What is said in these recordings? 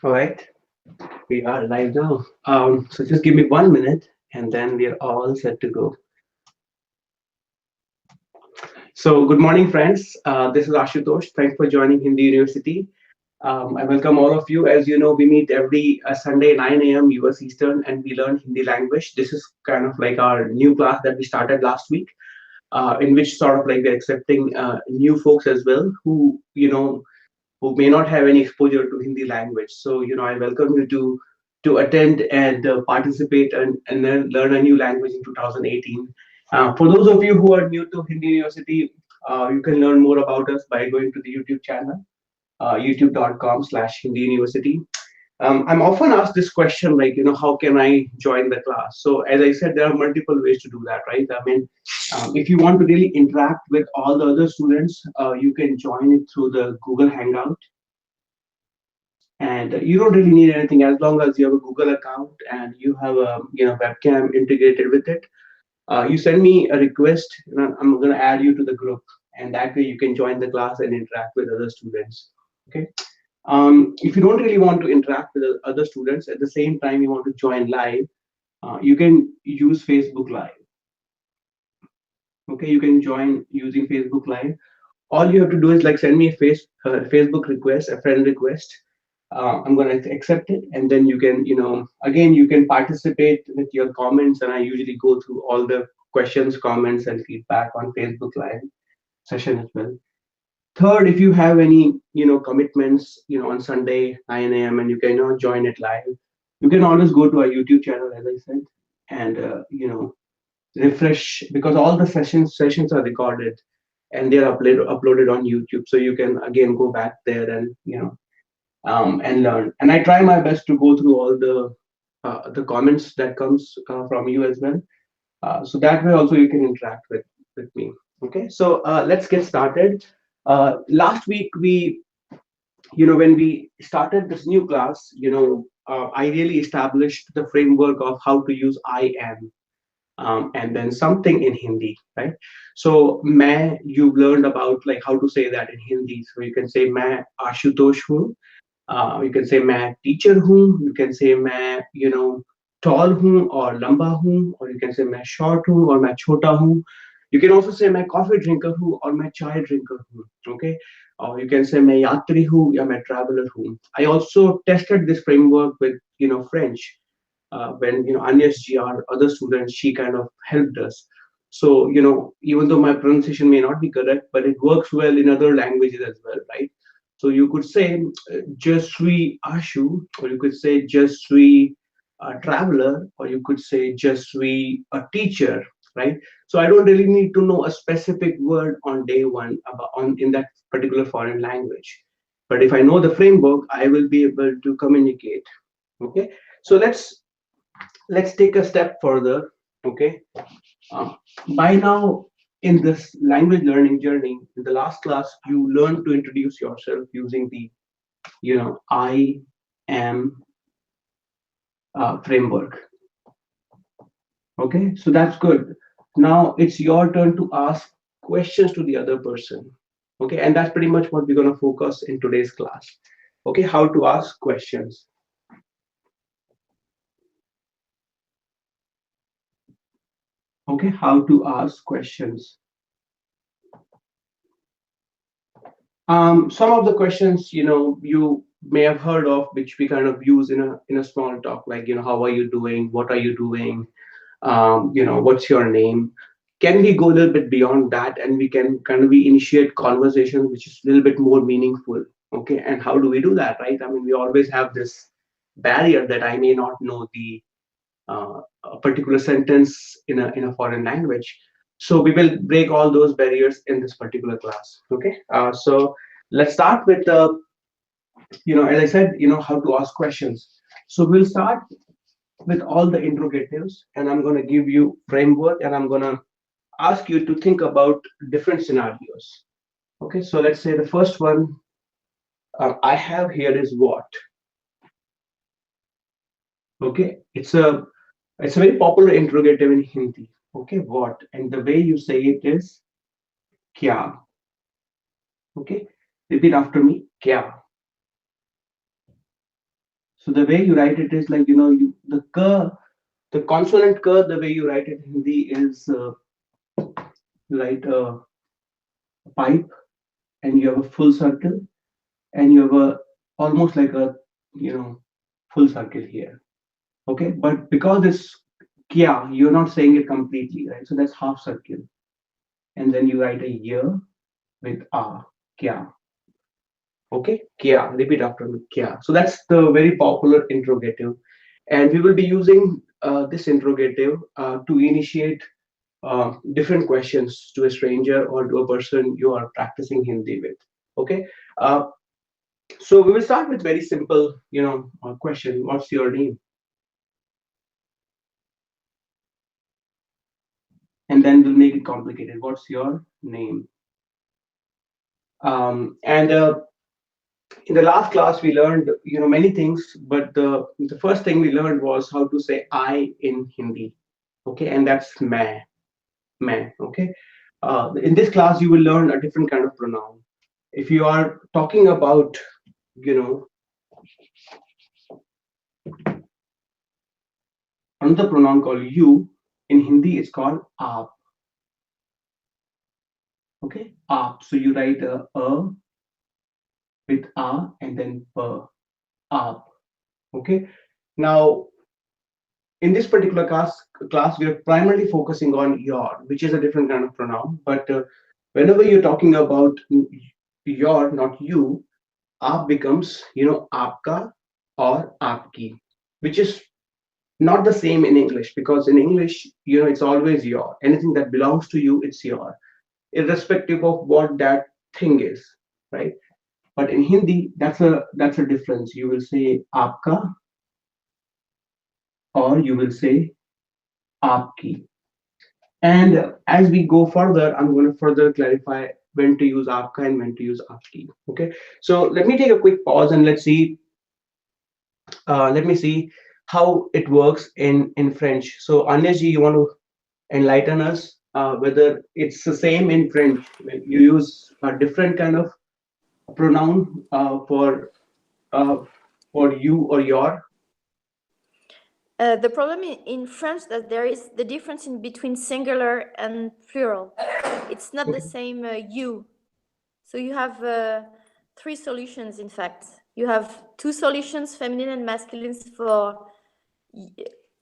All right, we are live now. So just give me 1 minute and then we're all set to go. So good morning, friends. This is Ashutosh. Thanks for joining Hindi University. I welcome all of you. As you know, we meet every Sunday 9 a.m. US Eastern and we learn Hindi language. This is kind of like our new class that we started last week, in which sort of like we're accepting new folks as well who may not have any exposure to Hindi language. So, I welcome you to attend and participate and then learn a new language in 2018. For those of you who are new to Hindi University, you can learn more about us by going to the YouTube channel, youtube.com/Hindi University. I'm often asked this question, like, how can I join the class? So, as I said, there are multiple ways to do that, right? I mean, if you want to really interact with all the other students, you can join it through the Google Hangout, and you don't really need anything as long as you have a Google account and you have a webcam integrated with it. You send me a request, and I'm going to add you to the group, and that way you can join the class and interact with other students. Okay. If you don't really want to interact with the other students at the same time you want to join live, you can use Facebook Live. Okay, you can join using Facebook Live. All you have to do is like send me a Facebook request, a friend request. I'm going to accept it, and then you can, again, you can participate with your comments, and I usually go through all the questions, comments, and feedback on Facebook Live session as well. Third, if you have any, commitments, on Sunday 9 a.m. and you cannot join it live, you can always go to our YouTube channel, as I said, and refresh, because all the sessions are recorded and they're uploaded on YouTube. So you can again go back there and and learn. And I try my best to go through all the comments that comes from you as well. So that way also you can interact with me. Okay, so let's get started. Last week when we started this new class, I really established the framework of how to use I am, and then something in Hindi, right? So मैं, you learned about like how to say that in Hindi. So you can say मैं आशुतोष हूँ. You can say मैं teacher हूँ. You can say मैं tall हूँ और लंबा हूँ, or you can say मैं short हूँ और मैं छोटा हूँ. You can also say मैं coffee drinker हूँ और मैं chai drinker हूँ. Okay, or you can say मैं यात्री हूँ या मैं traveler हूँ. I also tested this framework with French, when Agnes G, our other students, she kind of helped us. So even though my pronunciation may not be correct, but it works well in other languages as well, right? So you could say je suis Ashu, or you could say je suis a traveler, or you could say je suis a teacher, right? So I don't really need to know a specific word on day one about on in that particular foreign language. But if I know the framework, I will be able to communicate. Okay, so let's take a step further. Okay, uh, by now in this language learning journey, in the last class, you learned to introduce yourself using the I am framework. Okay, so that's good. Now it's your turn to ask questions to the other person. Okay, and that's pretty much what we're going to focus in today's class. Okay, how to ask questions. Okay, how to ask questions. Some of the questions you may have heard of, which we kind of use in a small talk, like how are you doing, what are you doing, what's your name. Can we go a little bit beyond that, and we can kind of we initiate conversations which is a little bit more meaningful? Okay, and how do we do that, right? I mean, we always have this barrier that I may not know the a particular sentence in a foreign language. So we will break all those barriers in this particular class. Okay, so let's start with as I said, how to ask questions. So we'll start with all the interrogatives, and I'm going to give you framework, and I'm going to ask you to think about different scenarios. Okay, so let's say the first one I have here is what. Okay, it's a very popular interrogative in Hindi. Okay, what, and the way you say it is kya. Okay, repeat after me, kya. So the way you write it is like, the k, the consonant k, the way you write it in Hindi is, you write a pipe, and you have a full circle, and you have a almost like a, you know full circle here. Okay, but because it's kya, you're not saying it completely, right? So that's half circle, and then you write a year with a, kya. Okay, kya. Repeat after me, kya. So that's the very popular interrogative, and we will be using this interrogative to initiate different questions to a stranger or to a person you are practicing Hindi with. Okay, uh, so we will start with very simple, question. What's your name? And then we'll make it complicated. What's your name? And In the last class we learned, many things, but the first thing we learned was how to say I in Hindi. Okay, and that's मैं. Okay, in this class you will learn a different kind of pronoun. If you are talking about, you know another pronoun called you, in Hindi it's called आप. Okay, आप. So you write a with a and then p, आप. Okay, now in this particular class we are primarily focusing on your, which is a different kind of pronoun. But whenever you're talking about your, not you, aap becomes, aapka or aapki, which is not the same in English, because in English, it's always your. Anything that belongs to you, it's your, irrespective of what that thing is, right? But in Hindi, that's a difference. You will say aapka, or you will say aapki. And as we go further, I'm going to further clarify when to use aapka and when to use aapki. Okay, so let me take a quick pause and let me see how it works in French. So Anyaji, you want to enlighten us whether it's the same in French when you use a different kind of pronoun uh, for you or your. The problem in French that there is the difference in between singular and plural. It's not the Okay. same you. So you have three solutions. In fact, you have two solutions, feminine and masculine, for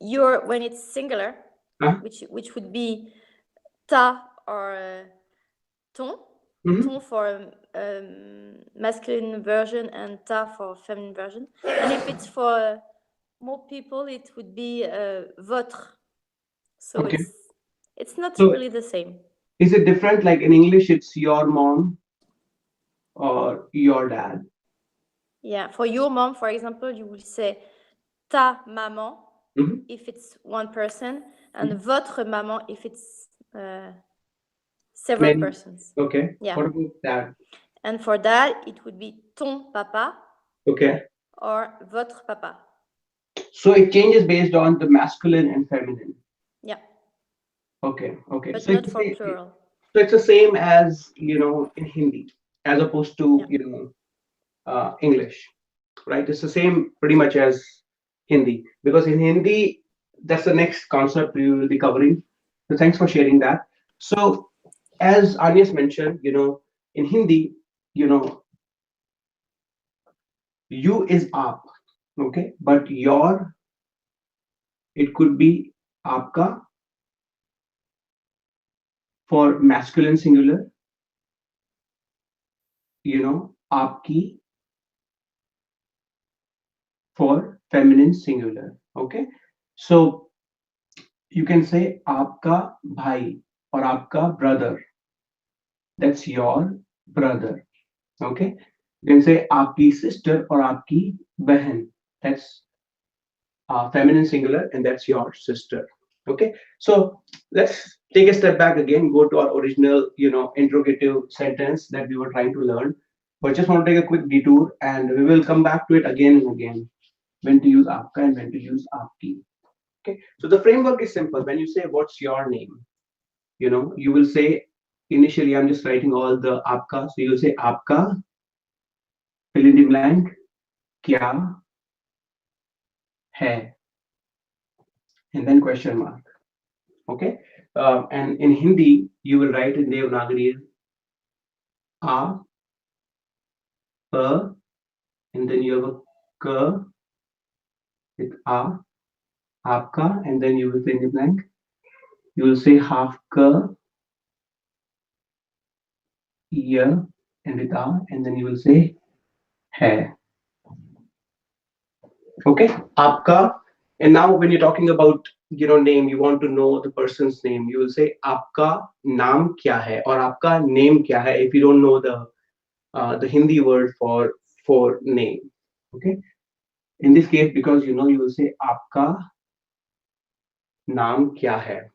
your when it's singular, Huh? which would be ta or ton. Mhm. Ton for masculine version and ta for feminine version. And if it's for more people, it would be votre. So Okay. it's not So really the same. is it different? Like in English, it's your mom or your dad. Yeah, for your mom, for example, you will say ta maman Mhm. if it's one person, and Mhm. votre maman if it's several Many. persons. Okay. Yeah. What about dad? And for that, it would be ton papa Okay. or votre papa. So it changes based on the masculine and feminine. Yeah, Okay. Okay. but So it's not the for same. plural. So it's the same as, in Hindi, as opposed to, Yeah. English, right? It's the same pretty much as Hindi, because in Hindi, that's the next concept we will be covering. So thanks for sharing that. So as Agnes mentioned, in Hindi, you know, you is aap, okay, but your, it could be aapka for masculine singular, aapki for feminine singular. Okay, so you can say आपका भाई or आपका brother. That's your brother. Okay. You can say आपकी sister or आपकी बहन. That's feminine singular, and that's your sister. Okay. So let's take a step back again. Go to our original, interrogative sentence that we were trying to learn. But just want to take a quick detour, and we will come back to it again and again. When to use आपका and when to use आपकी. Okay. So the framework is simple. When you say what's your name, you will say, initially I'm just writing all the aapka, so you'll say aapka, fill in the blank, kya, hai, and then question mark. Okay, and in Hindi you will write in Devanagari a, a, and then you have a k with a, aapka, and then you will fill in the blank. You will say half ka, year, and with a, and then you will say hai. Okay, aapka. And now when you're talking about name, you want to know the person's name. You will say आपका नाम क्या है or आपका name क्या है if you don't know the Hindi word for name. Okay, in this case because you will say आपका नाम क्या है.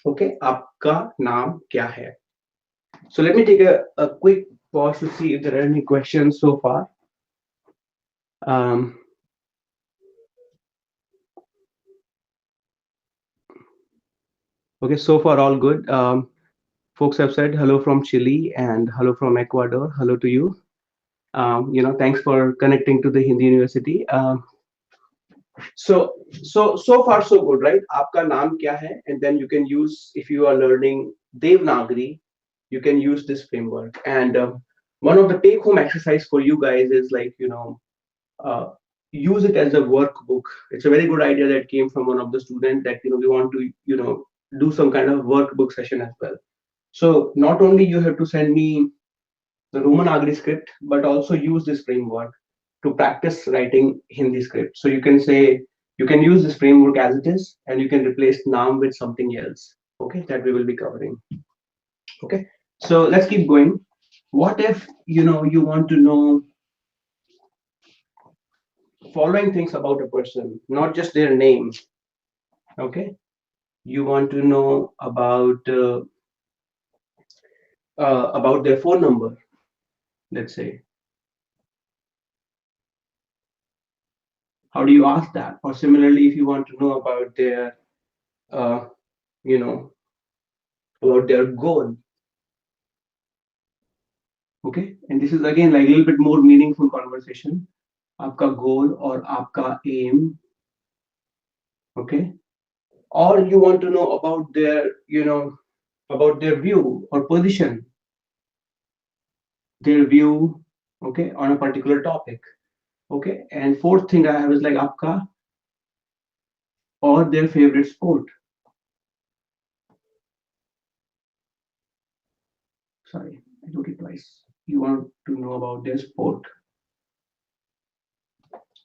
Okay, आपका नाम क्या है. So let me take a quick pause to see if there are any questions so far. Um, okay, so far all good. Folks have said hello from Chile and hello from Ecuador. Hello to you. Thanks for connecting to the Hindi University. So far so good, right? Aapka naam kya hai? And then you can use, if you are learning Devanagari, you can use this framework. And one of the take-home exercise for you guys is like uh, use it as a workbook. It's a very good idea that came from one of the students that we want to do some kind of workbook session as well. So not only you have to send me the Roman Agri script, but also use this framework to practice writing Hindi script. So you can say, you can use this framework as it is, and you can replace naam with something else. Okay, that we will be covering. Okay, so let's keep going. What if you want to know following things about a person, not just their name? Okay, you want to know about their phone number, let's say. How do you ask that? Or similarly, if you want to know about their uh, you know about their goal. Okay, and this is again like a little bit more meaningful conversation. आपका goal or आपका aim. Okay, or you want to know about their about their view or position, their view, okay, on a particular topic. Okay, and fourth thing I have is like आपका or their favorite sport. Sorry, I took it twice. You want to know about their sport.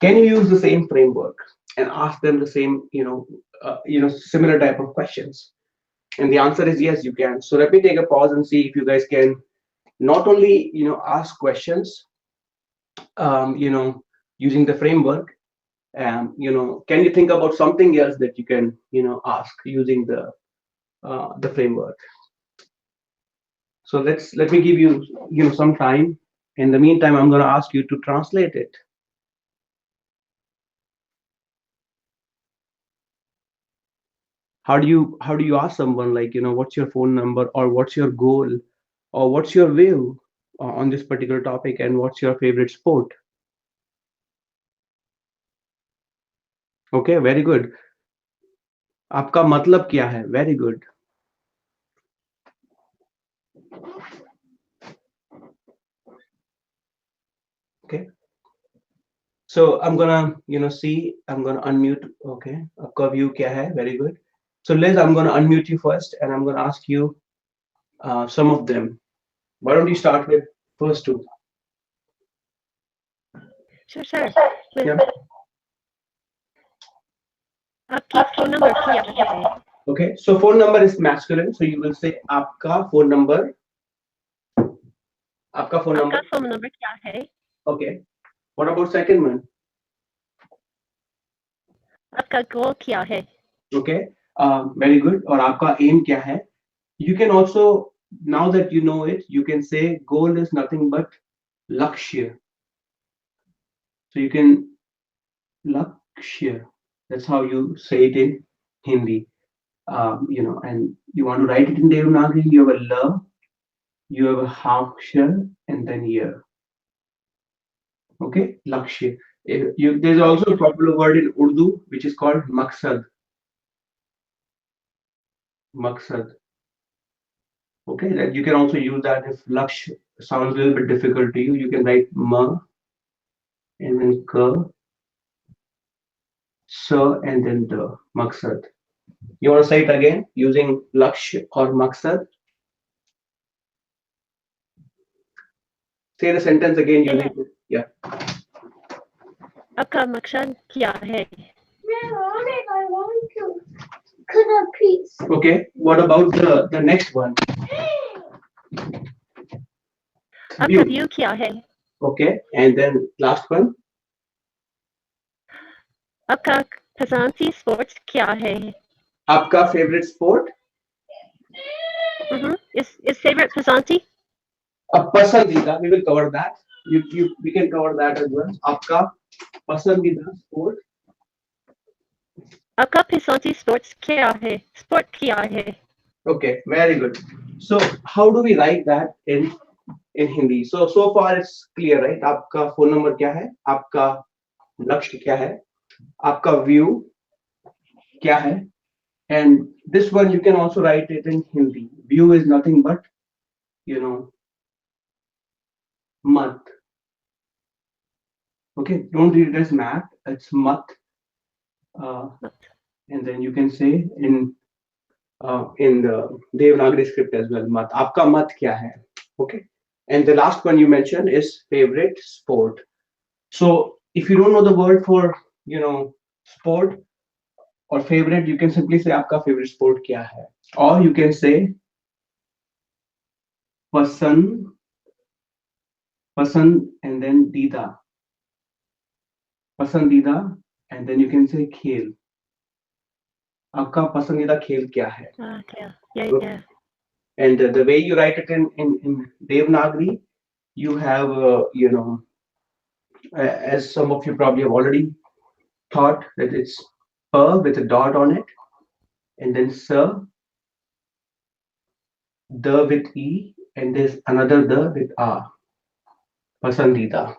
Can you use the same framework and ask them the same similar type of questions? And the answer is yes, you can. So let me take a pause and see if you guys can not only ask questions using the framework. Can you think about something else that you can ask using the framework? So let me give you some time. In the meantime, I'm going to ask you to translate it. How do you ask someone like what's your phone number or what's your goal or what's your view on this particular topic and what's your favorite sport? Okay, very good. आपका मतलब क्या है? Very good. Okay, so I'm gonna see, I'm gonna unmute. Okay, आपका view क्या है? Very good. So Liz, I'm gonna unmute you first and I'm gonna ask you some of them. Why don't you start with first two? Sure. Yeah. आपकी phone number क्या है? Okay, so phone number is masculine, so you will say आपका phone number. आपका phone number. आपका phone number क्या है? Okay. What about second one? आपका goal क्या है? Okay. Very good. और आपका aim क्या है? You can also, now that you know it, you can say goal is nothing but lakshya. So you can lakshya. That's how you say it in Hindi. And you want to write it in Devanagari. You have a la, you have a half shell, and then year. Okay, lakshya. There's also a Okay. popular word in Urdu which is called maksad. Maksad. Okay, that you can also use that if laksh sounds a little bit difficult to you. You can write ma and then ka, sa, and then the maksad. You want to say it again using laksh or maksad? Say the sentence again Yeah, using yeah. yeah. आपका मकसद क्या है? I want to cut a piece. Okay, what about the next one? आपका View. View क्या है? Okay, and then last one. आपका पसंदीदा sports क्या है? आपका favorite sport? Is favorite पसंदीदा? पसंदीदा. We will cover that. We can cover that as well. आपका पसंदीदा sport? आपका पसंदीदा स्पोर्ट्स क्या है? स्पोर्ट क्या है? Okay, very good. So how do we write that in Hindi? So far it's clear, right? आपका phone number क्या है? आपका लक्ष्य क्या है? आपका view क्या है? And this one you can also write it in Hindi. View is nothing but you know mat. Okay, don't read it as math. It's mat. Uh, and then you can say in the Devanagari script as well. Mat. आपका मत क्या है? Okay. And the last one you mentioned is favorite sport. So if you don't know the word for sport or favorite, you can simply say आपका favorite sport क्या है? Or you can say पसंद पसंद and then दीदा पसंदीदा and then you can say खेल. आपका पसंदीदा खेल क्या है? Yeah, yeah. And the way you write it in Devanagari, you have as some of you probably have already thought that it's per with a dot on it, and then sir, the with e, and there's another the with a, pasandida.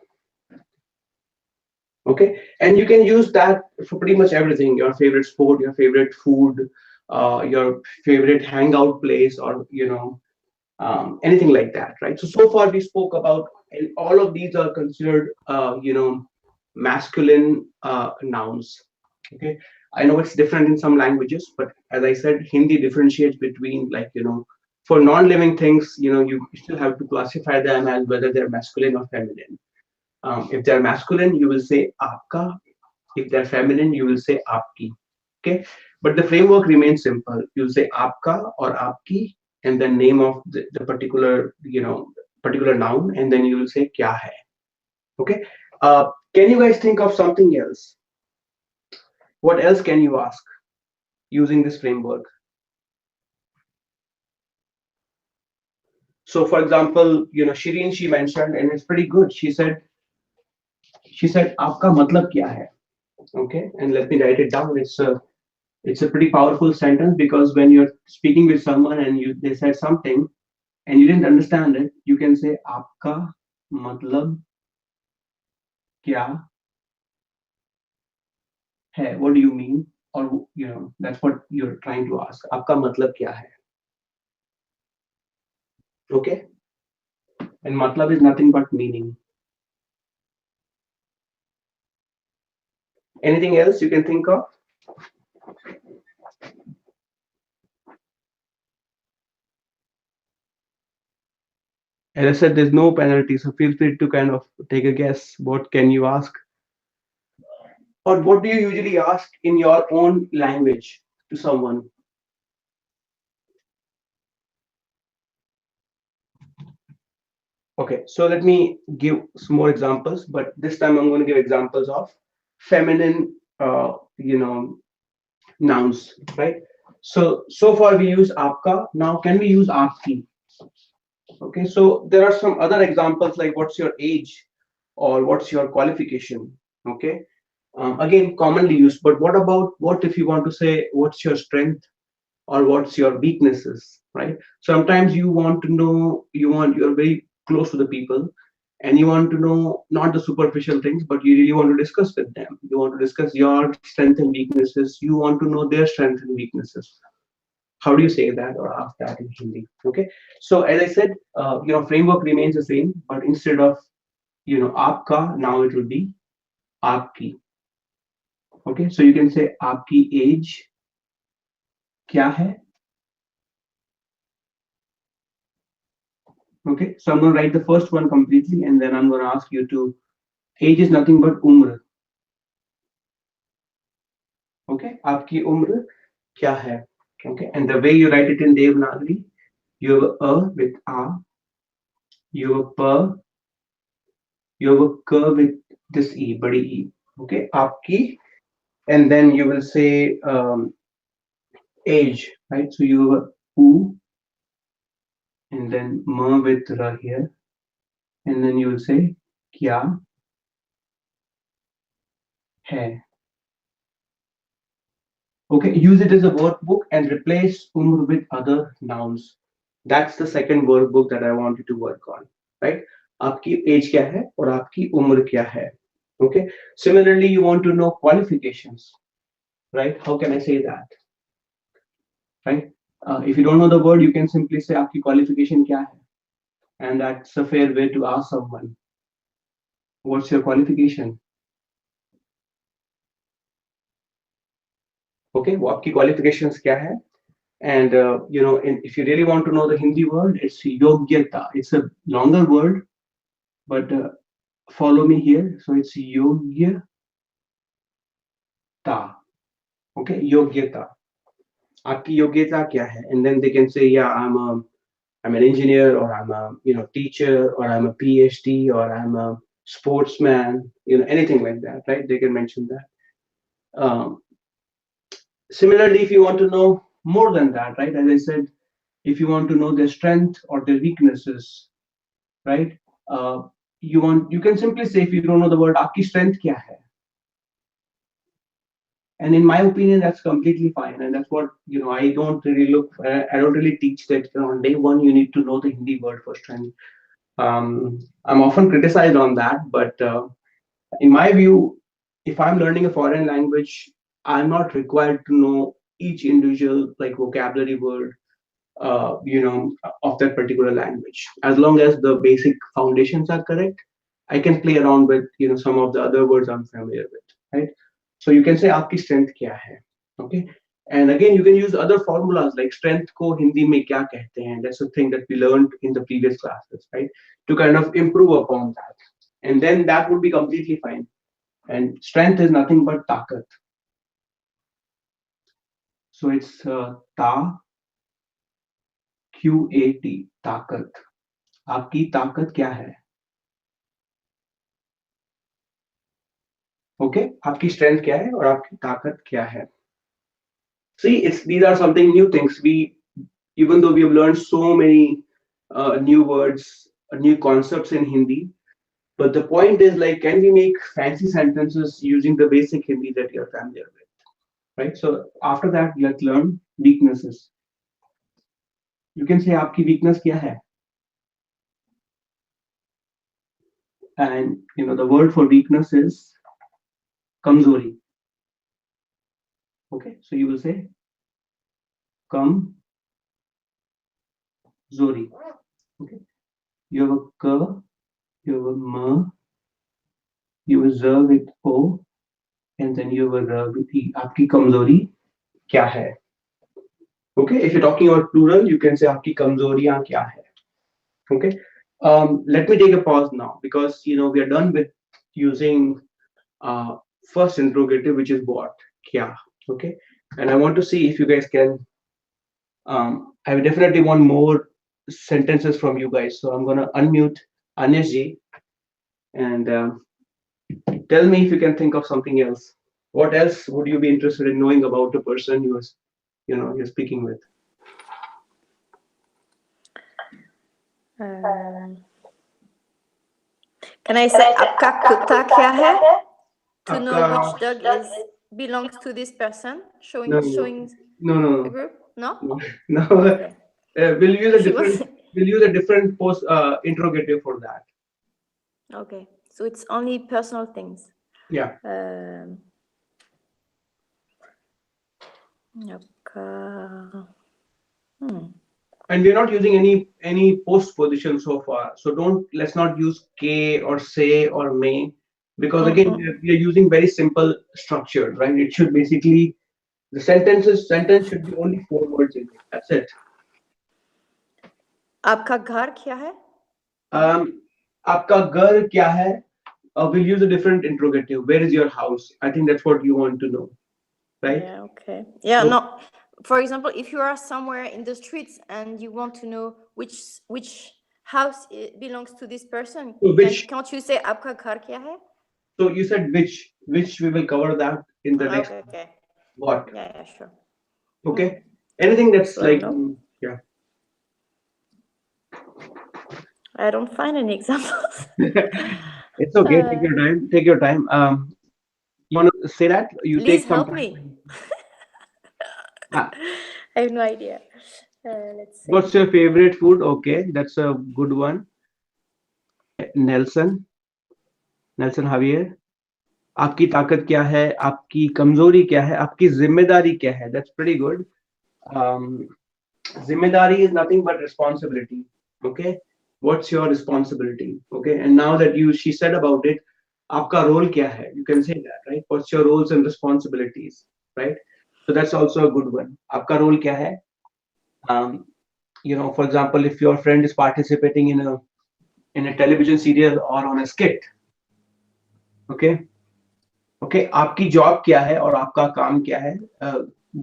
Okay, and you can use that for pretty much everything: your favorite sport, your favorite food, your favorite hangout place, or anything like that, right? So far we spoke about, and all of these are considered, masculine nouns. Okay, I know it's different in some languages, but as I said, Hindi differentiates between, like, for non-living things, you still have to classify them as whether they're masculine or feminine. If they're masculine, you will say aapka. If they're feminine, you will say aapki. Okay, but the framework remains simple. You'll say aapka or aapki, and then name of the particular, particular noun, and then you will say kya hai. Okay. Can you guys think of something else? What else can you ask using this framework? So, for example, Shireen, she mentioned, and it's pretty good. She said, "Aapka matlab kya hai?" Okay, and let me write it down. It's a pretty powerful sentence, because when you're speaking with someone and they said something and you didn't understand it, you can say "Aapka matlab kya hai?" What do you mean? Or that's what you're trying to ask. "Aapka matlab kya hai?" Okay, and matlab is nothing but meaning. Anything else you can think of? As I said, there's no penalty, so feel free to kind of take a guess. What can you ask? Or what do you usually ask in your own language to someone? Okay, so let me give some more examples, but this time I'm going to give examples of feminine, nouns, right? So far we use aapka. Now, can we use aapki? Okay, so there are some other examples, like what's your age or what's your qualification. Okay, again, commonly used. But what if you want to say what's your strength or what's your weaknesses, right? Sometimes you want to know, you're very close to the people, and you want to know not the superficial things, but you really want to discuss with them. You want to discuss your strengths and weaknesses. You want to know their strengths and weaknesses. How do you say that or ask that in Hindi? Okay. So as I said, framework remains the same, but instead of aapka, now it will be aapki. Okay. So you can say aapki age kya hai? Okay. So I'm going to write the first one completely, and then I'm going to ask you to. Age is nothing but umr. Okay. Aapki umr kya hai? Okay. And the way you write it in Devanagari, you have a with a, you have a per, you have a k with this e, badi e. Okay. Aapki, and then you will say age, right? So you have a u, and then ma with ra here, and then you will say kya hai. Okay, use it as a workbook and replace umr with other nouns. That's the second workbook that I want you to work on, right? आपकी age क्या है और आपकी उम्र क्या है? Okay. Similarly, you want to know qualifications, right? How can I say that? Right? If you don't know the word, you can simply say आपकी qualification क्या है, and that's a fair way to ask someone, what's your qualification? Okay, वो आपकी qualifications क्या है? And if you really want to know the Hindi word, it's yogyata. It's a longer word, but follow me here. So it's yogyata. Okay, yogyata. आपकी योग्यता क्या है? And then they can say, yeah, I'm an engineer, or I'm a teacher, or I'm a PhD, or I'm a sportsman, anything like that, right? They can mention that. Similarly, if you want to know more than that, right? As I said, if you want to know their strength or their weaknesses, right? You can simply say, if you don't know the word, आपकी strength क्या है? And in my opinion, that's completely fine, and that's what I don't really teach that on day one you need to know the Hindi word for strength. I'm often criticized on that, but in my view, if I'm learning a foreign language, I'm not required to know each individual vocabulary word, of that particular language. As long as the basic foundations are correct, I can play around with some of the other words I'm familiar with, right? So you can say आपकी strength क्या है, okay? And again, you can use other formulas like strength को हिंदी में क्या कहते हैं. That's the thing that we learned in the previous classes, right? To kind of improve upon that, and then that would be completely fine. And strength is nothing but ताकत. So it's ta QAT, ताकत. आपकी ताकत क्या है? Okay, आपकी strength क्या है और आपकी ताकत क्या है? See, these are something new things. Even though we have learned so many new words, new concepts in Hindi, but the point is, can we make fancy sentences using the basic Hindi that you're familiar with, right? So after that, let's learn weaknesses. You can say आपकी weakness क्या है? And the word for weakness is kamzori. Okay, so you will say kamzori. Okay, you have a k, you have a m, you have a z with o, and then you have a r with e. आपकी कमजोरी क्या है? Okay, if you're talking about plural, you can say आपकी कमजोरियां क्या है? Okay, let me take a pause now, because we are done with using first interrogative, which is what, kya. Okay, and I want to see if you guys can. I will definitely want more sentences from you guys, so I'm gonna unmute Anish Ji, and tell me if you can think of something else. What else would you be interested in knowing about the person you're speaking with? Can I say आपका कुत्ता क्या है? To know आपका- which dog belongs to this person, showing No. a group. No. No. Okay. We'll use a She was- different. We'll use a different post interrogative for that. Okay, so it's only personal things. Yeah. Okay. And we're not using any post position so far. So let's not use K or say or may, because again we are using very simple structure, right? It should basically the sentence should be only 4 words in it. That's it. आपका घर क्या है? आपका घर क्या है? We'll use a different interrogative. Where is your house? I think that's what you want to know, right? Yeah, okay. Yeah, So- no. For example, if you are somewhere in the streets and you want to know which house it belongs to this person, So can't you say आपका घर क्या है? So you said which we will cover that in the next. Okay. What? Yeah, sure. Okay. Anything that's So, like no. yeah. I don't find any examples. It's okay. Take your time. Take your time. You want to say that? You Please take some help time. me. Ah, I have no idea. Let's see. what's your favorite food? Okay, that's a good one. Nelson Javier. आपकी ताकत क्या है? आपकी कमजोरी क्या है? आपकी जिम्मेदारी क्या है? That's pretty good. Zimmedari is nothing but responsibility. Okay, what's your responsibility? Okay, and now that she said about it, आपका role क्या है? You can say that, right? What's your roles and responsibilities, right? So that's also a good one. आपका role क्या है? For example, if your friend is participating in a television serial or on a skit, okay, आपकी job क्या है और आपका काम क्या है?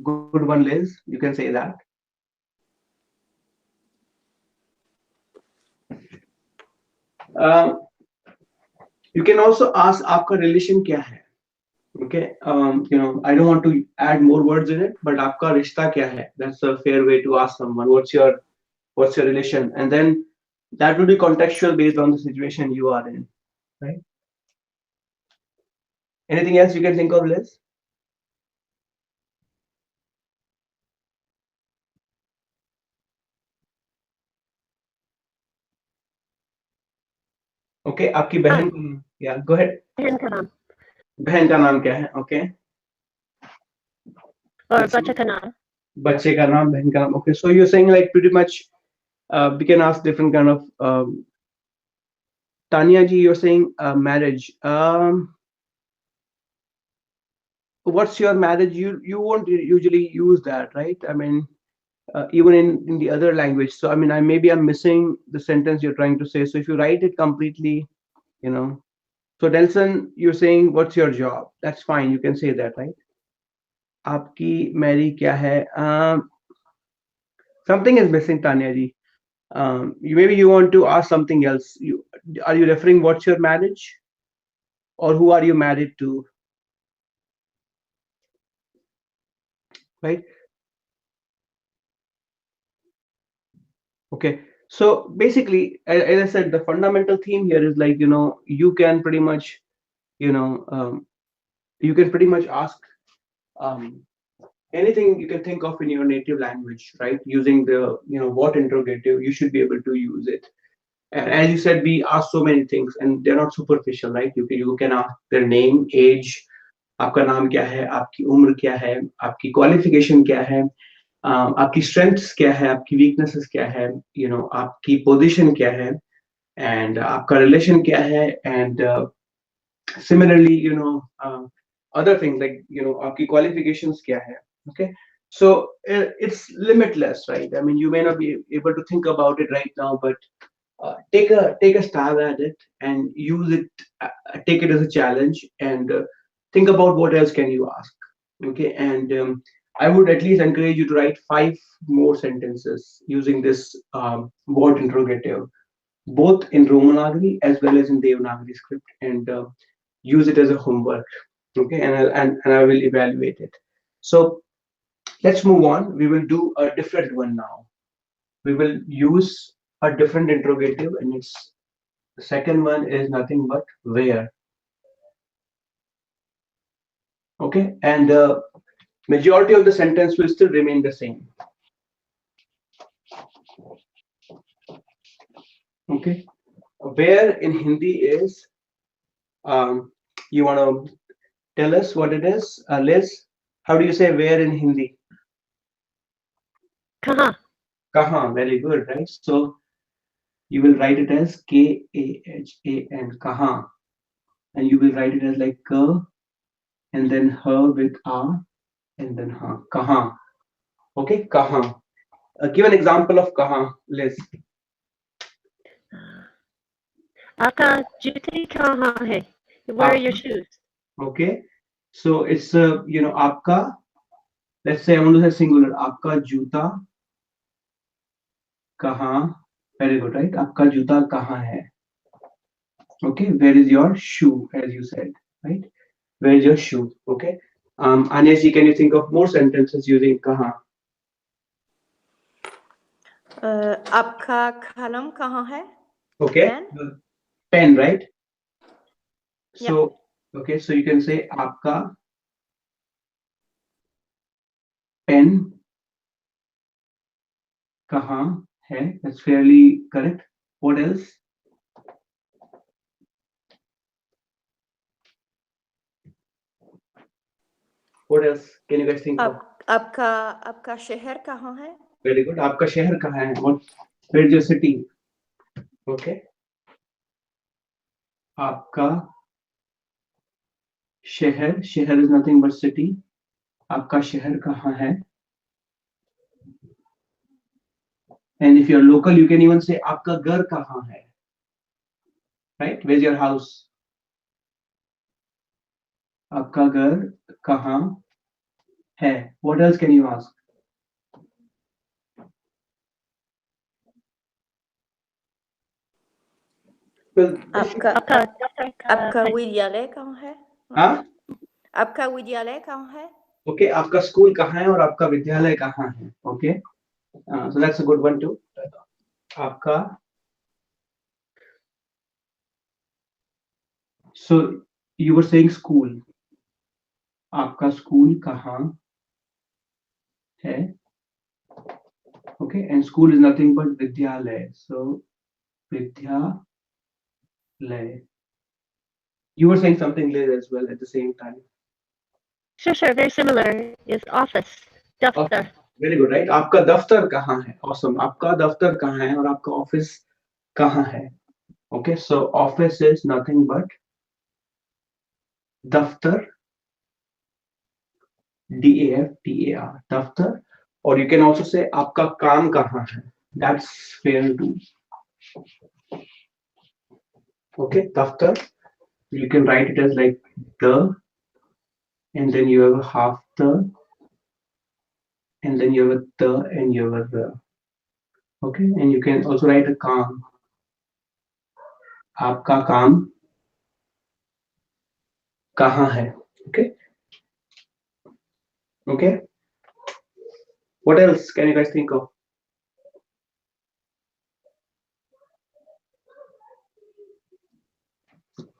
Good one, Liz. You can say that. You can also ask आपका relation क्या है? Okay, I don't want to add more words in it, but आपका रिश्ता क्या है? That's a fair way to ask someone. What's your relation? And then that will be contextual based on the situation you are in, right? Anything else you can think of, Liz? Okay, आपकी बहन yeah, go ahead. बहन का नाम बहन का नाम क्या है? Okay. और बच्चे का नाम बच्चे का नाम, बहन का नाम. Okay, so you're saying like pretty much we can ask different kind of Tanya ji, you're saying marriage. What's your marriage? You won't usually use that, right? I mean, even in the other language. So I mean, maybe I'm missing the sentence you're trying to say. So if you write it completely, So Nelson, you're saying what's your job? That's fine. You can say that, right? आपकी marry क्या है? Something is missing, Tanya ji. Maybe you want to ask something else. Are you referring what's your marriage, or who are you married to? Right? Okay. So basically, as I said, the fundamental theme here is like you can pretty much you know you can pretty much ask um, anything you can think of in your native language, right? Using the what interrogative, you should be able to use it. And as you said, we ask so many things, and they're not superficial, right? You can ask their name, age, आपका नाम क्या है, आपकी उम्र क्या है, आपकी qualification क्या है, आपकी स्ट्रेंथ्स क्या है, आपकी वीकनेसेस क्या है, आपकी पोजीशन क्या है, and आपका रिलेशन क्या है, and similarly other things like आपकी qualifications क्या है. Okay, so it's limitless, right? I mean, you may not be able to think about it right now, but take a stab at it and use it. Take it as a challenge and think about what else can you ask. Okay, and I would at least encourage you to write 5 more sentences using this word interrogative, both in Romanagari as well as in Devanagari script, and use it as a homework. Okay, and I will evaluate it. So let's move on. We will do a different one now. We will use a different interrogative, and the second one is nothing but where. Okay, and the majority of the sentence will still remain the same. Okay, Where in Hindi is, you want to tell us what it is, Liz? How do you say where in Hindi? Kaha. Kahan. Very good, right? So you will write it as Khan, Kahan, and you will write it as like K and then her with A and then Ha. Kahan. Okay, Kahan. Give an example of Kahan, Liz. Aapka juti kaha hai? Where are your Aapka. shoes? Okay, so it's aapka. Let's say I want to say singular. Aapka juta kahan? Very good, right? Aapka juta kahan hai? Okay, where is your shoe, as you said, right? Where is your shoe? Okay. Anyashi, can you think of more sentences using kahan? आपका कलम कहाँ है? Okay. Pen? Pen, right? Yep. So, okay, so you can say आपका pen कहाँ है? That's fairly correct. What else? What else can you guys think of? आपका शहर कहाँ है? Very good. आपका शहर कहाँ है? Where is your city? Okay. आपका शहर is nothing but city. आपका शहर कहाँ है? And if you're local, you can even say आपका घर कहाँ है? Right? Where's your house? आपका घर कहाँ है? What else can you ask? Well, आपका Aapka विद्यालय कहाँ है? हाँ? आपका विद्यालय कहाँ है? Okay, आपका स्कूल कहाँ है और आपका विद्यालय कहाँ है? Okay, so that's a good one too. आपका, so you were saying school. आपका स्कूल कहाँ है? Okay, and school is nothing but vidyalay. So vidyalay. You were saying something later as well at the same time. Sure, very similar is office. Daftar. Very good, right? आपका दफ्तर कहाँ है? Awesome. आपका दफ्तर कहाँ है और आपका ऑफिस कहाँ है? Okay, so office is nothing but daftar, DAFTAR, daftar, or you can also say आपका काम कहाँ है? That's fair too. Okay, daftar. You can write it as like the, and then you have a half the, and then you have a the, and you have a the. Okay, and you can also write a काम. आपका काम कहाँ है? Okay. Okay. What else can you guys think of?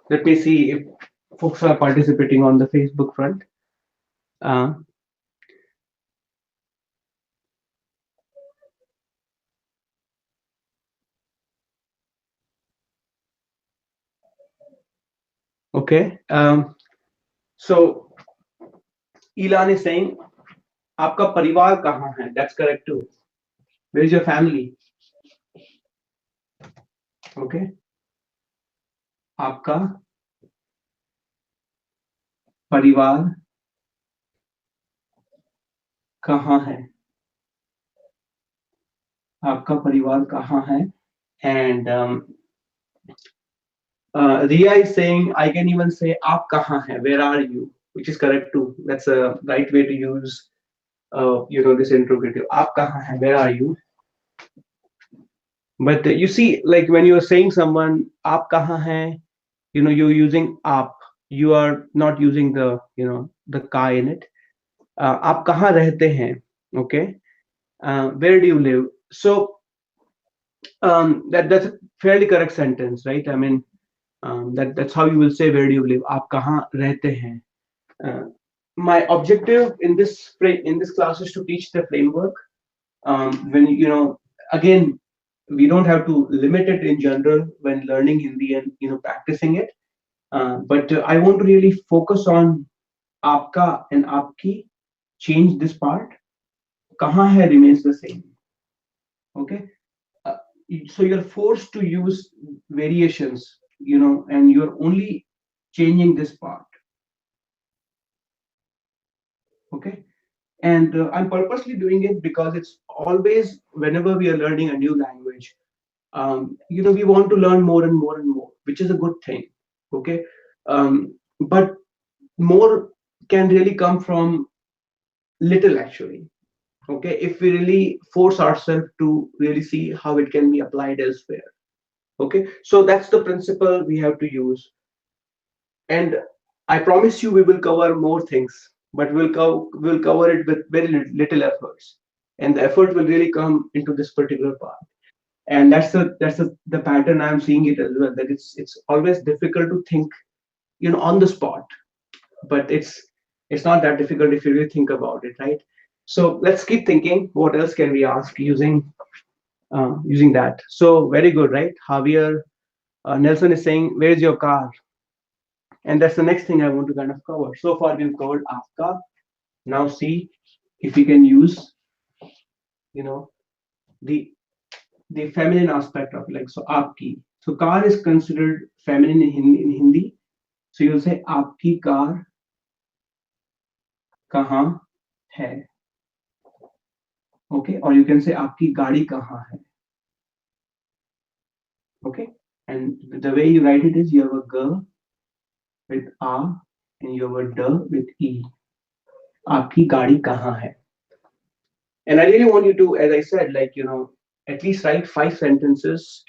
Let me see if folks are participating on the Facebook front. Okay. So Elan is saying, आपका परिवार कहाँ है? That's correct too. Where is your family? Okay. आपका परिवार कहाँ है? आपका परिवार कहाँ है? And Ria is saying, I can even say आप कहाँ है? Where are you? Which is correct too. That's a right way to use this interrogative. आप कहाँ है? Where are you? But you see, like when you're saying someone आप कहाँ है, you're using आप. You are not using the the ka in it. आप कहाँ रहते हैं? Okay. Where do you live? So that's a fairly correct sentence, right? I mean, that's how you will say where do you live. आप कहाँ रहते हैं? My objective in this class is to teach the framework. When again, We don't have to limit it in general when learning Hindi and practicing it. But I want to really focus on aapka and aapki. Change this part. Kahan hai remains the same. Okay. Uh, so you're forced to use variations, and you're only changing this part. Okay. And I'm purposely doing it because it's always whenever we are learning a new language, we want to learn more and more and more, which is a good thing. Okay. But more can really come from little, actually. Okay, if we really force ourselves to really see how it can be applied elsewhere. Okay, so that's the principle we have to use. And I promise you we will cover more things, but we'll cover it with very little efforts, and the effort will really come into this particular part. And that's the pattern I'm seeing it as well, that it's always difficult to think on the spot, but it's not that difficult if you really think about it, right? So let's keep thinking what else can we ask using that. So very good, right? Javier, Nelson is saying, where's your car? And that's the next thing I want to kind of cover. So far we've covered aapka. Now see if we can use you know the the feminine aspect of it, like so aapki. So car is considered feminine in Hindi. So you'll say aapki car kahan hai. Okay, or you can say aapki gaadi kahan hai. Okay, and the way you write it is you have a g with a and you have a d with e. Aapki gaadi kahan hai. And I really want you to, as I said, at least write 5 sentences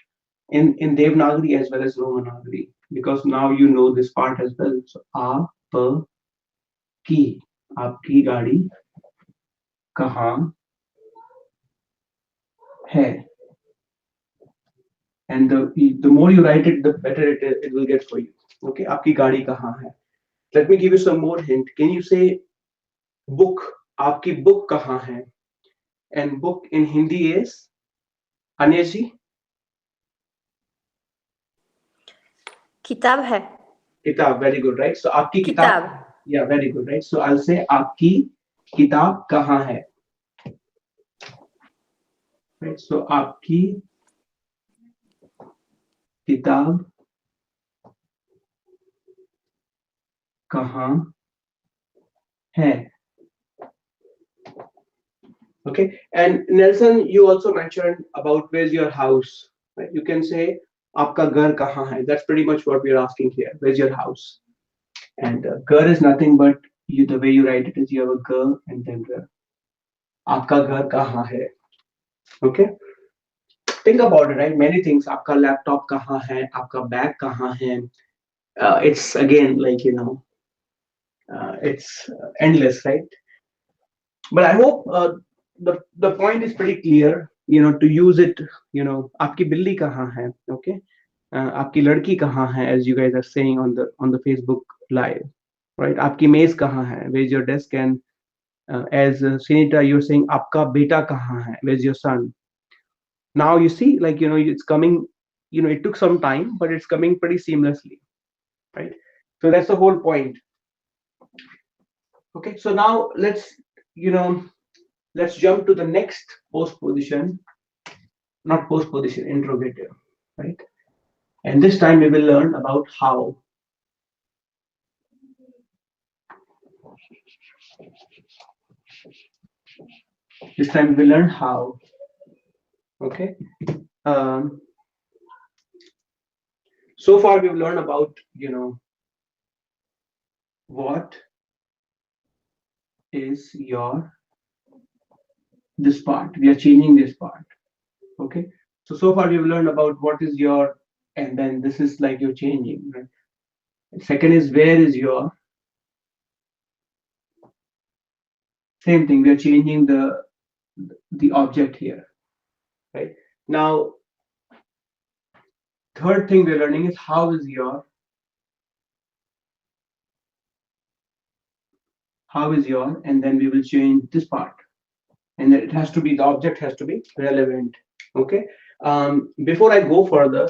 in Devanagari as well as Romanagari, because now you know this part as well. So ki, aapki gaadi kahan hai. And the more you write it, the better it will get for you. Okay, aapki gaadi kahan hai. Let me give you some more hint. Can you say book? Aapki book kahan hai? And book in Hindi is Aneshi? किताब है. Kitab, very good, right? So aapki kitab. किताब. Yeah, very good, right? So I'll say aapki kitab kahan hai? Right? So aapki kitab kahan hai? Okay. And Nelson, you also mentioned about where's your house, right? You can say aapka ghar kahan hai? That's pretty much what we're asking here. Where's your house? And ghar is nothing but the way you write it is you have a ghar and then aapka ghar kahan hai? Okay. Think about it, right? Many things. Aapka laptop kahan hai? Aapka bag kahan hai? It's again it's endless, right? But I hope the point is pretty clear. To use it. Aapki billi kahan hai? Okay. Aapki ladki kahan hai? As you guys are saying on the Facebook live, right? Aapki mez kahan hai? Where's your desk? And as Sunita, you're saying aapka beta kahan hai? Where's your son? Now you see, it's coming. It took some time, but it's coming pretty seamlessly, right? So that's the whole point. Okay, so now you know let's jump to the next post position, not post position, interrogative, right? And this time we will learn about how. This time we will learn how. Okay. um, so far we've learned about what is your this part. We are changing this part. Okay, so far we've learned about what is your, and then this is like you're changing, right? Second is where is your. Same thing, we are changing the object here, right? Now third thing we're learning is how is your. How is your, and then we will change this part, and then it has to be, the object has to be relevant. Okay, Before I go further,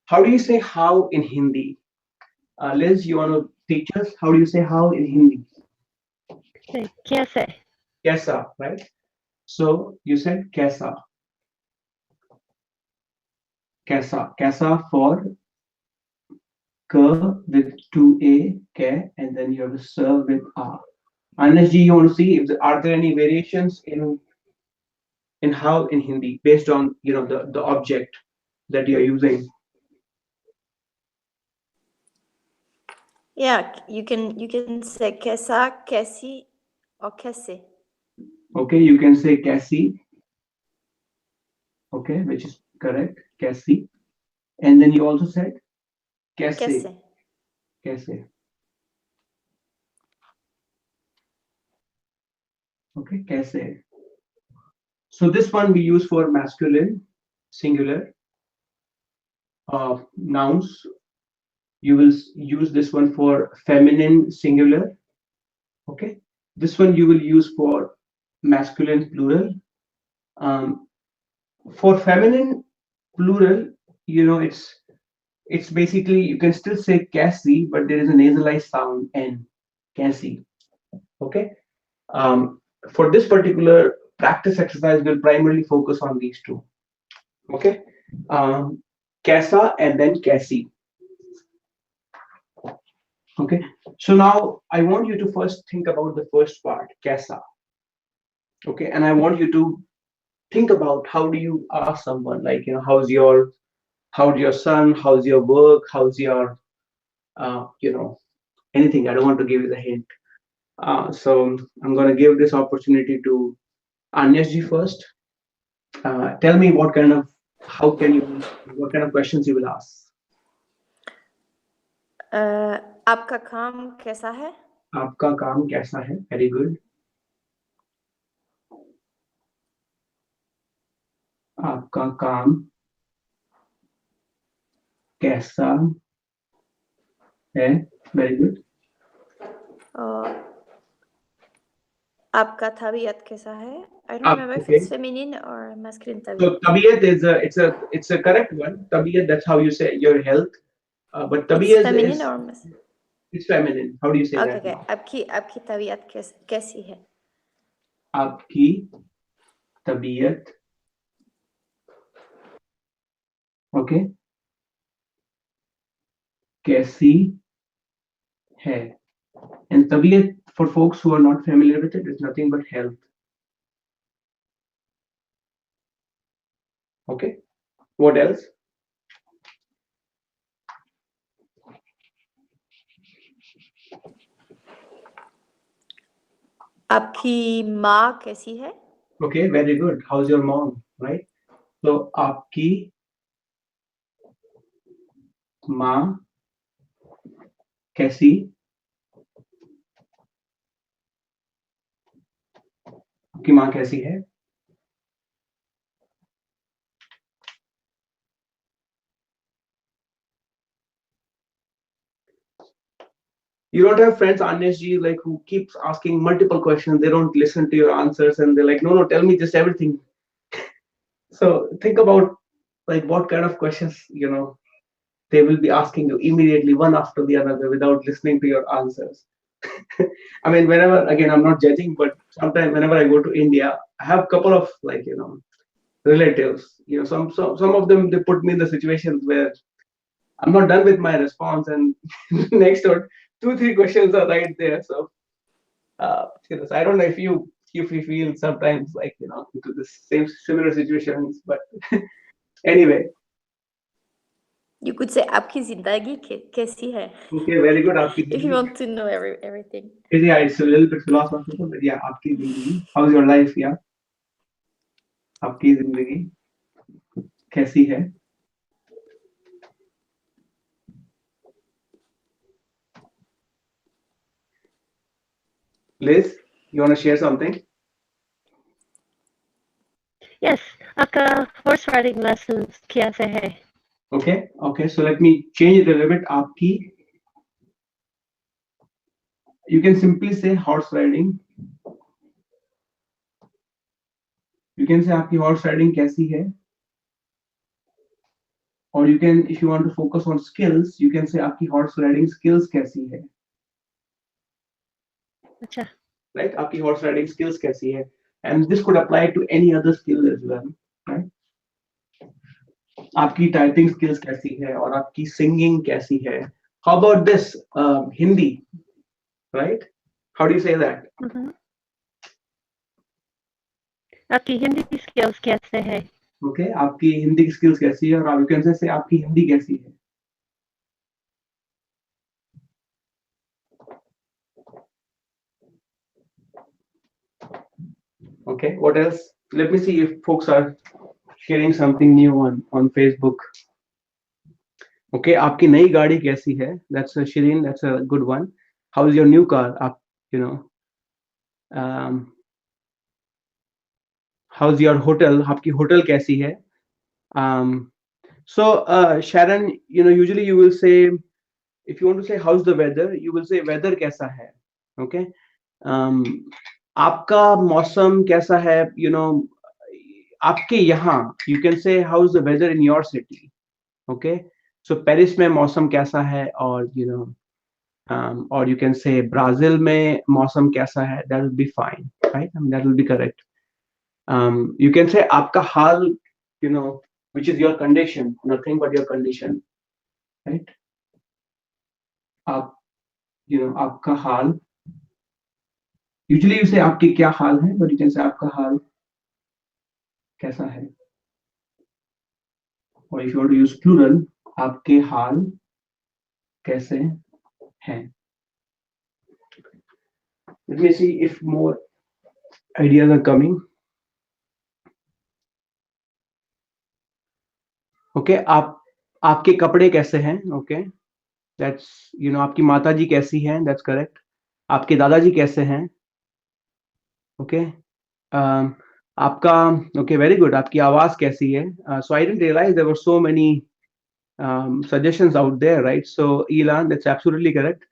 how do you say how in Hindi? Liz, you want to teach us how do you say how in Hindi? Kaise. Kaisa, right? So you said kaisa, kaisa, kaisa for k with two a, k, and then you have a s with a. Anashji, you want to see if are there any variations in how in Hindi based on the object that you're using? Yeah, you can say kaisa, kaisi, or kaise. Okay, you can say kaisi, okay, which is correct, kaisi, and then you also said kaise, Kaise. kaise, okay, kaise. So this one we use for masculine singular nouns. You will use this one for feminine singular. Okay, this one you will use for masculine plural. Um, for feminine plural, it's basically you can still say Cassie, but there is a nasalized sound N, Cassie. Okay. For this particular practice exercise, we'll primarily focus on these two. Okay. Um, Casa and then Cassie. Okay. So now I want you to first think about the first part, Casa. Okay. And I want you to think about how do you ask someone like how's your son, how's your work, how's your anything. I don't want to give you the hint. So I'm going to give this opportunity to Anyashji first. Tell me how can you, what kind of questions you will ask. आपका काम कैसा है? आपका काम कैसा है? Very good. आपका काम कैसा है? Very good. और आपका तबीयत कैसा है? I don't remember if it's feminine or masculine. So tabiyat it's a correct one. Tabiyat, that's how you say your health. But tabiyat it's feminine or masculine? It's feminine. How do you say that? Okay. आपकी तबीयत कैसी है? आपकी तबीयत, okay, कैसी है? And tabiyat, for folks who are not familiar with it, is nothing but health. Okay. What else? आपकी माँ कैसी है? Okay, very good. How's your mom? Right. So आपकी माँ कैसी? आपकी माँ कैसी है? You don't have friends, Anyashji, like who keeps asking multiple questions. They don't listen to your answers, and they're like, no, tell me just everything. So think about like what kind of questions they will be asking you immediately, one after the other, without listening to your answers. I mean, whenever, again, I'm not judging, but sometimes whenever I go to India, I have a couple of relatives. Some of them, they put me in the situations where I'm not done with my response, and next or 2-3 questions are right there. So, so I don't know if you feel sometimes like into the same similar situations, but anyway. You could say आपकी जिंदगी कैसी है? Okay, very good. If you want to know everything. Yeah, it's a little bit philosophical, but yeah, आपकी जिंदगी. How's your life? Yeah. आपकी जिंदगी कैसी है? Liz, you want to share something? Yes, आपका horse riding lessons कैसे है? Okay. So let me change it a little bit. आपकी, you can simply say horse riding. You can say आपकी horse riding कैसी है? or you can, if you want to focus on skills, you can say आपकी horse riding skills कैसी है, अच्छा, right? आपकी horse riding skills कैसी है, and this could apply to any other skill as well, right? आपकी typing skills कैसी है और आपकी singing कैसी है. How about this, Hindi, right? How do you say that? mhm. आपकी हिंदी skills कैसे है? Okay, आपकी हिंदी की skills कैसी है, और you can say आपकी हिंदी कैसी है. Okay, what else? Let me see if folks are sharing something new on Facebook. Okay, आपकी नई गाड़ी कैसी है? That's a Shireen, that's a good one. How is your new car? आप, you know, um, how's your hotel? आपकी hotel कैसी है? Um, so Sharon, you know, usually you will say, if you want to say how's the weather, you will say weather कैसा है? Okay. आपका मौसम कैसा है? You know, आपके यहाँ, you can say how's the weather in your city. Okay, so Paris में मौसम कैसा है, और you know, or you can say Brazil में मौसम कैसा है. That will be fine, right? I mean, that will be correct. You can say आपका हाल, you know, which is your condition, nothing but your condition, right? आप, you know, आपका हाल. Usually you say आपकी क्या हाल है, but you can say आपका हाल कैसा है. Or if you want to use plural, आपके हाल कैसे हैं. Let me see if more ideas are coming. Okay, आपके कपड़े कैसे हैं. Okay, that's, you know, आपकी माता जी कैसी हैं. That's correct. आपके दादाजी कैसे हैं. Okay, आपका, okay, very good. आपकी आवाज कैसी है. So I didn't realize there were so many suggestions out there, right? So Elan, that's absolutely correct.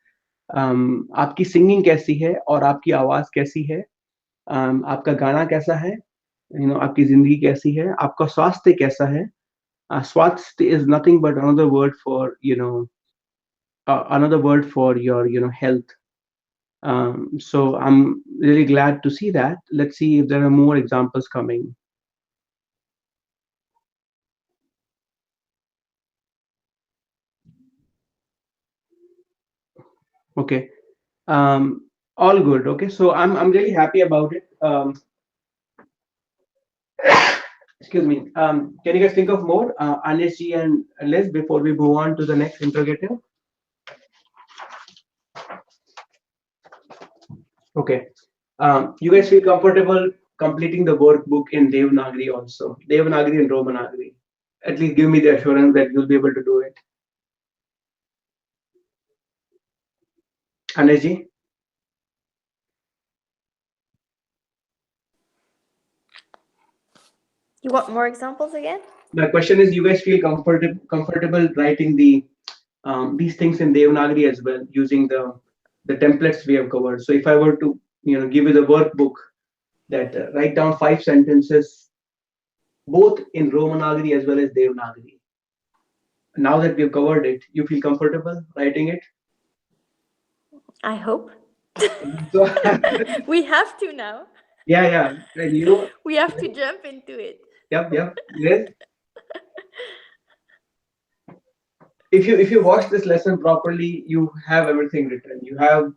आपकी सिंगिंग कैसी है, और आपकी आवाज कैसी है. आपका गाना कैसा है. You know, आपकी जिंदगी कैसी है. आपका स्वास्थ्य कैसा है. Swasth is nothing but another word for, you know, another word for your, you know, health. So I'm really glad to see that. Let's see if there are more examples coming. Okay, all good. Okay, so I'm really happy about it. Excuse me. Can you guys think of more, Anish ji and Liz, before we move on to the next interrogative? Okay. You guys feel comfortable completing the workbook in Devanagari also? Devanagari and Romanagari. At least give me the assurance that you'll be able to do it. Anish ji? You want more examples again? My question is, you guys feel comfortable writing these things in Devanagari as well, using the templates we have covered. So if I were to, you know, give you the workbook that write down 5 sentences, both in Romanagari as well as Devanagari. Now that we've covered it, you feel comfortable writing it? I hope. So, We have to now. yeah. And you know, We have to jump into it. yep. Yes. If you watch this lesson properly, you have everything written. You have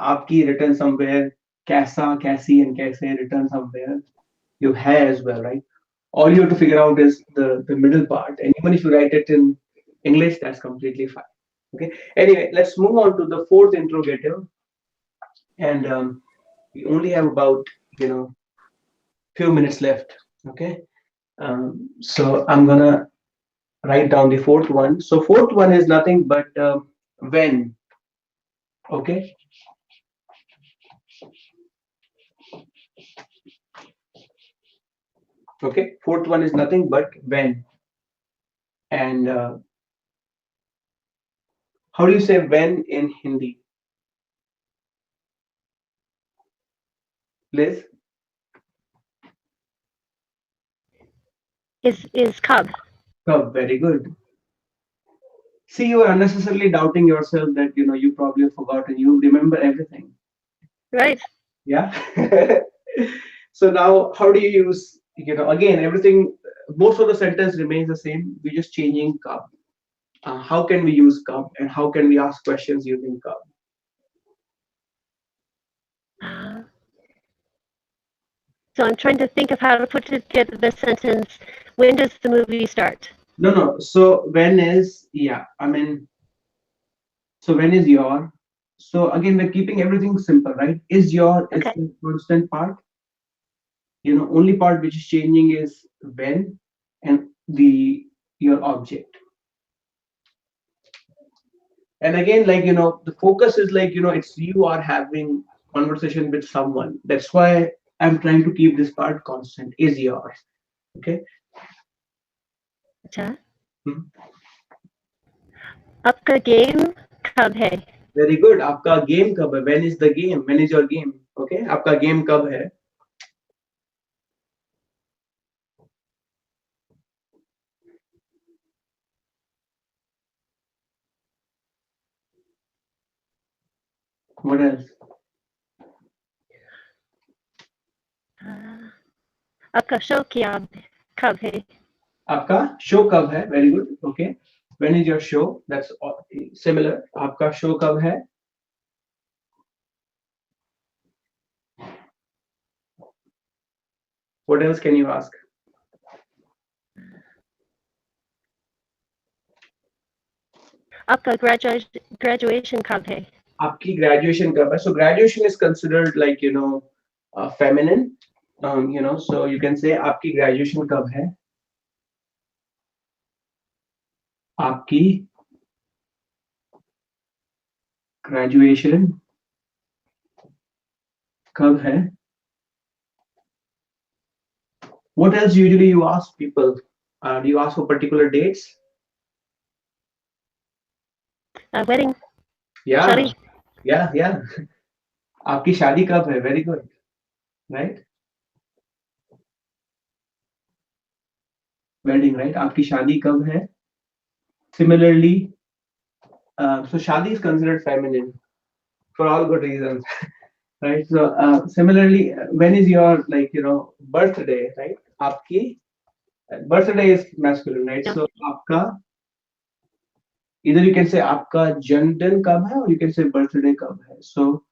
aapki written somewhere, kaisa, kaisi, and kaise written somewhere. You have as well, right? All you have to figure out is the middle part, and even if you write it in English, that's completely fine. Okay. Anyway, let's move on to the fourth interrogative, and we only have about, you know, few minutes left. Okay. So I'm gonna write down the fourth one. So fourth one is nothing but when. Okay. Okay. Fourth one is nothing but when. And how do you say when in Hindi? Liz? Is cub. Oh, very good. See, you are unnecessarily doubting yourself that you probably have forgotten. You remember everything. Right. Yeah. So now, how do you use? Again, everything. Most of the sentence remains the same. We're just changing cub. How can we use cub, and how can we ask questions using cub? Uh, so I'm trying to think of how to put together the sentence. When does the movie start? No, no. So when is yeah? I mean, so when is your? So again, we're keeping everything simple, right? Is your is Okay. the constant part. Only part which is changing is when and the your object. And again, like the focus is like it's you are having conversation with someone. That's why I'm trying to keep this part constant. Is yours. Okay. अच्छा Hmm. आपका game कब है? Very good. आपका game कब है? When is the game? When is your game? Okay. आपका game कब है? What else? आपका शो कब है? आपका show कब है? Very good. Okay. When is your show? That's similar. आपका show कब है? What else can you ask? आपका graduation कब है? आपकी graduation कब है? So graduation is considered like feminine. So you can say आपकी graduation कब है? आपकी graduation कब है? What else usually you ask people? Do you ask for particular dates? Wedding. Yeah, शादी. yeah. आपकी शादी कब है? Very good, right? Wedding, right? आपकी शादी कब है? Similarly, so शादी is considered feminine for all good reasons, right? So similarly, when is your birthday, right? आपकी birthday is masculine, right? Yeah. So आपका either you can say आपका जन्मदिन कब है, or you can say birthday कब है. So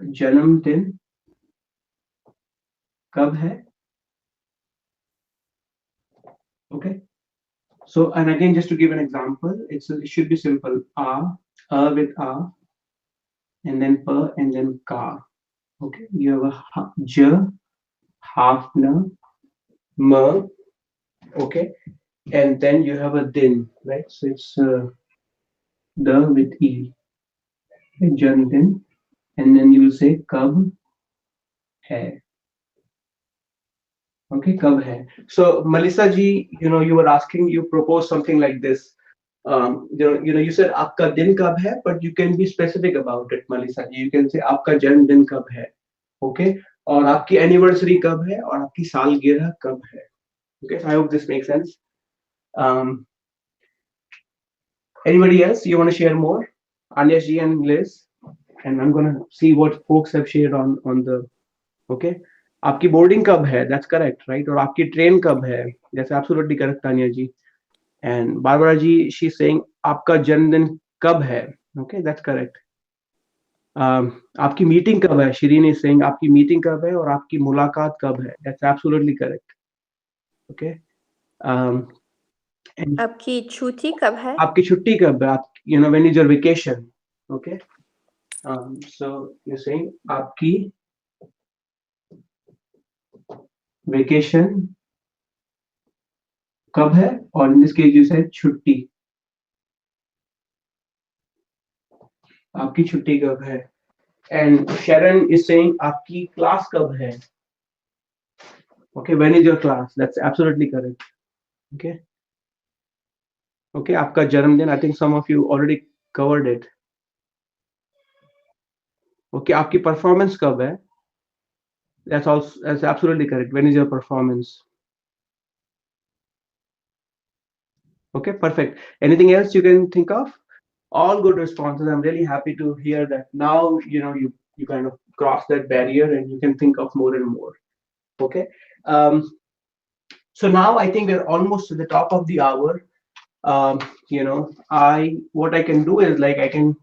जन्मदिन कब है? Okay. So, and again, just to give an example, it should be simple. A with a, and then per, and then ka. Okay. You have a j, half na, ma. Okay. And then you have a din, right? So it's the with e, okay, janmdin, and then you will say kab hai. Okay, kab hai. So Melissa ji, you were asking, you proposed something like this. You said आपका दिन कब है, but you can be specific about it, Melissa ji. You can say आपका जन्मदिन कब है, okay? और आपकी anniversary कब है, और आपकी सालगिरह कब है. Okay, so I hope this makes sense. Um, Anybody else you want to share more? Anya ji and Liz, and I'm gonna see what folks have shared on the. Okay, आपकी boarding कब है? That's correct, right? और आपकी train कब है? That's absolutely correct, Anya ji. And Barbara ji, she's saying आपका जन्मदिन कब है? Okay, that's correct. आपकी मीटिंग कब है? Shirin is saying आपकी मीटिंग कब है और आपकी मुलाकात कब है? That's absolutely correct. Okay. And आपकी छुट्टी कब है? आपकी छुट्टी कब है? When is your vacation? Okay. So you're saying आपकी vacation कब है? और in this case you said छुट्टी. आपकी छुट्टी कब है? And Sharon is saying आपकी class कब है? Okay, when is your class? That's absolutely correct. Okay. Okay, आपका जन्मदिन, I think some of you already covered it. Okay, आपकी performance कब है? That's absolutely correct. When is your performance? Okay, perfect. Anything else you can think of? All good responses. I'm really happy to hear that. Now, you kind of cross that barrier and you can think of more and more. Okay. Um, so now I think we're almost to the top of the hour. I what I can do is like I can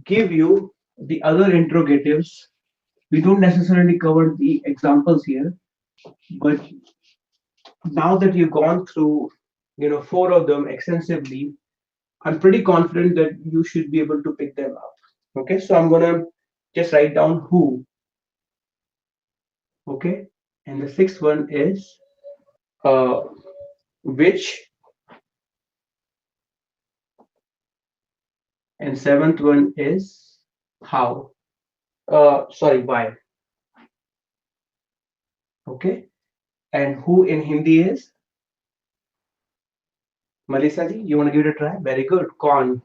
give you the other interrogatives. We don't necessarily cover the examples here, but now that you've gone through, four of them extensively, I'm pretty confident that you should be able to pick them up. Okay, so I'm gonna just write down who. Okay, and the sixth one is uh, which, and seventh one is how. Sorry, why. Okay, and who in Hindi is Melissa ji. You want to give it a try? Very good. Con.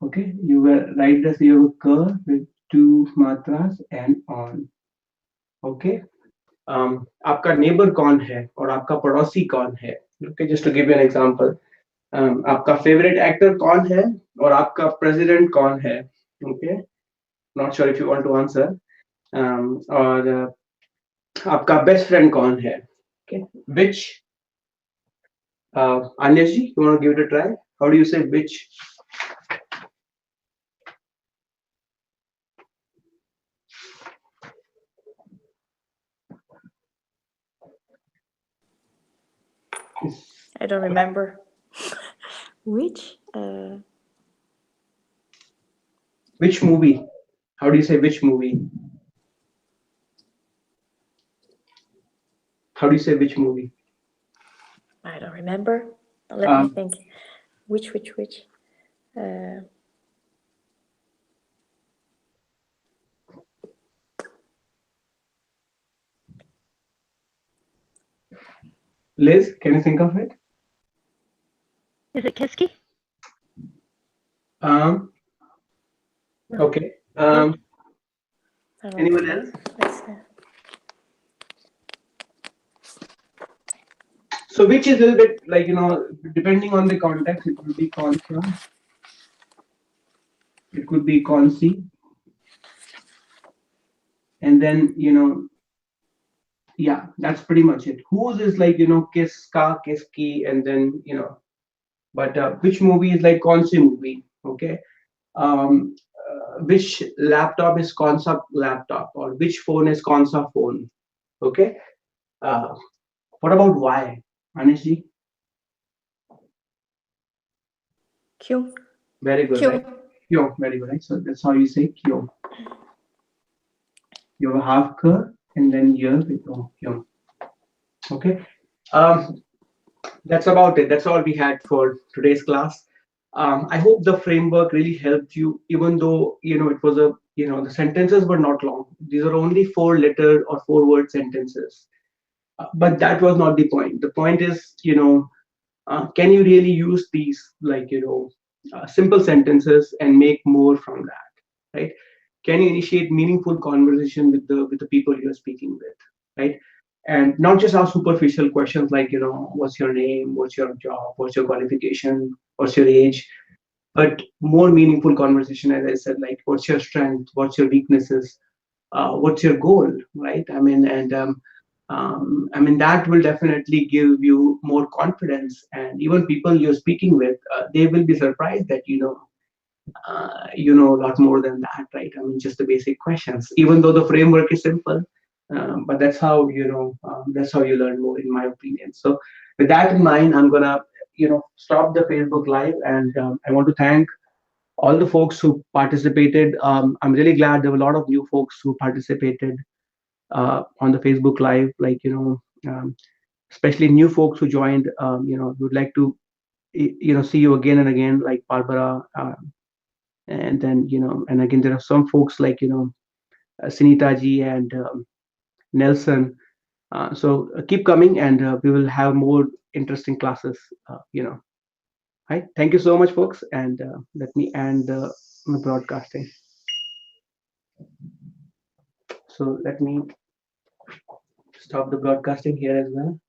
Okay, you will write this your ka with two matras and on. Okay. आपका neighbour कौन है और आपका पड़ोसी कौन है. Okay, just to give you an example. आपका favourite actor कौन है और आपका प्रेसिडेंट कौन है. Okay, not sure if you want to answer. और आपका बेस्ट फ्रेंड कौन है. Okay, which, Anya ji, you want to give it a try? How do you say which? I don't remember. Which? Which movie? How do you say which movie? How do you say which movie? I don't remember. Let me think. Which? Liz, can you think of it? Is it Kiski? Okay. Anyone else? So which is a little bit like, depending on the context, it could be consa, it could be consi, and then, yeah, that's pretty much it. Whose is like, kiss ka, kiss ki, and then, but which movie is like consi movie, okay? Which laptop is consa laptop, or which phone is consa phone, okay? Uh, what about why, Anish? Q. Very good, Q. right? Kyo, very good, right? So that's how you say kyo. You have a half ka and then year with kyo. Okay. Um, that's about it. That's all we had for today's class. I hope the framework really helped you, even though it was the sentences were not long. These are only 4-letter or 4-word sentences. But that was not the point. The point is, can you really use these like simple sentences and make more from that, right? Can you initiate meaningful conversation with the people you're speaking with, right? And not just ask superficial questions like what's your name, what's your job, what's your qualification, what's your age, but more meaningful conversation, as I said, like what's your strength, what's your weaknesses, what's your goal, right? I mean that will definitely give you more confidence, and even people you're speaking with, they will be surprised that you know a lot more than that, right? I mean, just the basic questions, even though the framework is simple, but that's how that's how you learn more, in my opinion. So, with that in mind, I'm gonna stop the Facebook Live, and I want to thank all the folks who participated. I'm really glad there were a lot of new folks who participated on the Facebook Live, like especially new folks who joined. Would like to see you again and again, like Barbara. And then and again there are some folks like Sunita ji and Nelson. So keep coming, and we will have more interesting classes. Right. Thank you so much, folks, and let me end the broadcasting. So let me stop the broadcasting here as well.